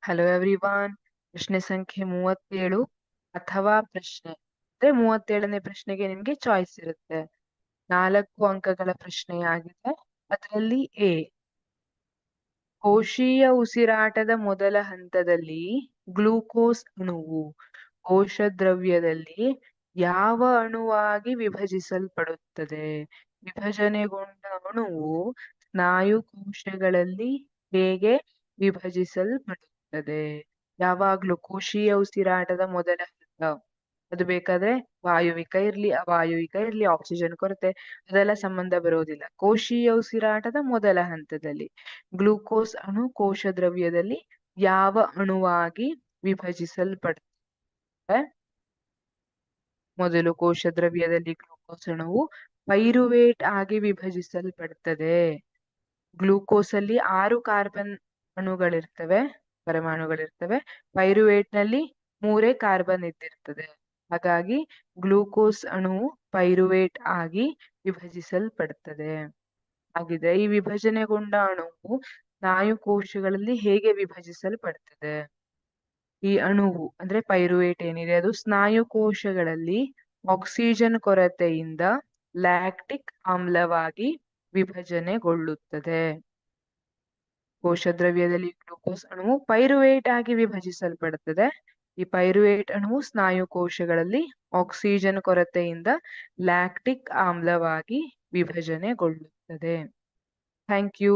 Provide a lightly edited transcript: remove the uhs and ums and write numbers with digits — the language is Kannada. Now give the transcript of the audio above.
Hello everyone. ಪ್ರಶ್ನೆ ಸಂಖ್ಯೆ 37 ಅಥವಾ ಪ್ರಶ್ನೆ ಅಂದ್ರೆ 37ನೇ ಪ್ರಶ್ನೆಗೆ ನಿಮ್ಗೆ ಚಾಯ್ಸ್ ಇರುತ್ತೆ. 4 ಅಂಕಗಳ ಪ್ರಶ್ನೆಯಾಗಿದೆ. ಅದರಲ್ಲಿ ಎ, ಕೋಶೀಯ ಉಸಿರಾಟದ ಮೊದಲ ಹಂತದಲ್ಲಿ ಗ್ಲೂಕೋಸ್ ಅಣುವು ಕೋಶದ್ರವ್ಯದಲ್ಲಿ ಯಾವ ಅಣುವಾಗಿ ವಿಭಜಿಸಲ್ಪಡುತ್ತದೆ? ವಿಭಜನೆಗೊಂಡ ಅಣುವು ಸ್ನಾಯು ಕೋಶಗಳಲ್ಲಿ ಹೇಗೆ ವಿಭಜಿಸಲ್ಪಡುತ್ತದೆ? ಯಾವಾಗ್ಲೂ ಕೋಶೀಯ ಉಸಿರಾಟದ ಮೊದಲ ಹಂತ, ಅದು ಬೇಕಾದ್ರೆ ವಾಯುವಿಕ ಇರ್ಲಿ ಅವಾಯುವಿಕ ಇರ್ಲಿ, ಆಕ್ಸಿಜನ್ ಕೊರತೆ ಅದೆಲ್ಲ ಸಂಬಂಧ ಬರೋದಿಲ್ಲ. ಕೋಶೀಯ ಉಸಿರಾಟದ ಮೊದಲ ಹಂತದಲ್ಲಿ ಗ್ಲೂಕೋಸ್ ಅಣು ಕೋಶ ದ್ರವ್ಯದಲ್ಲಿ ಯಾವ ಅಣುವಾಗಿ ವಿಭಜಿಸಲ್ಪಡುತ್ತೆ? ಮೊದಲು ಕೋಶ ದ್ರವ್ಯದಲ್ಲಿ ಗ್ಲೂಕೋಸ್ ಅಣುವು ಪೈರುವೇಟ್ ಆಗಿ ವಿಭಜಿಸಲ್ಪಡುತ್ತದೆ. ಗ್ಲೂಕೋಸ್ ಅಲ್ಲಿ 6 ಕಾರ್ಬನ್ ಅಣುಗಳಿರ್ತವೆ, ಪರಮಾಣುಗಳಿರ್ತವೆ. ಪೈರುವೇಟ್ ನಲ್ಲಿ 3 ಕಾರ್ಬನ್ ಇದ್ದಿರ್ತದೆ. ಹಾಗಾಗಿ ಗ್ಲೂಕೋಸ್ ಅಣುವು ಪೈರುವೇಟ್ ಆಗಿ ವಿಭಜಿಸಲ್ಪಡುತ್ತದೆ ಆಗಿದೆ. ಈ ವಿಭಜನೆಗೊಂಡ ಅಣುವು ಸ್ನಾಯು ಕೋಶಗಳಲ್ಲಿ ಹೇಗೆ ವಿಭಜಿಸಲ್ಪಡುತ್ತದೆ? ಈ ಅಣುವು ಅಂದ್ರೆ ಪೈರುವೇಟ್ ಏನಿದೆ ಅದು ಸ್ನಾಯು ಕೋಶಗಳಲ್ಲಿ ಆಕ್ಸಿಜನ್ ಕೊರತೆಯಿಂದ ಲ್ಯಾಕ್ಟಿಕ್ ಆಮ್ಲವಾಗಿ ವಿಭಜನೆಗೊಳ್ಳುತ್ತದೆ. ಕೋಶದ್ರವ್ಯದಲ್ಲಿ ಗ್ಲೂಕೋಸ್ ಅಣುವು ಪೈರುವೇಟ್ ಆಗಿ ವಿಭಜಿಸಲ್ಪಡುತ್ತದೆ. ಈ ಪೈರುವೇಟ್ ಅಣುವು ಸ್ನಾಯು ಕೋಶಗಳಲ್ಲಿ ಆಕ್ಸಿಜನ್ ಕೊರತೆಯಿಂದ ಲ್ಯಾಕ್ಟಿಕ್ ಆಮ್ಲವಾಗಿ ವಿಭಜನೆಗೊಳ್ಳುತ್ತದೆ. Thank you.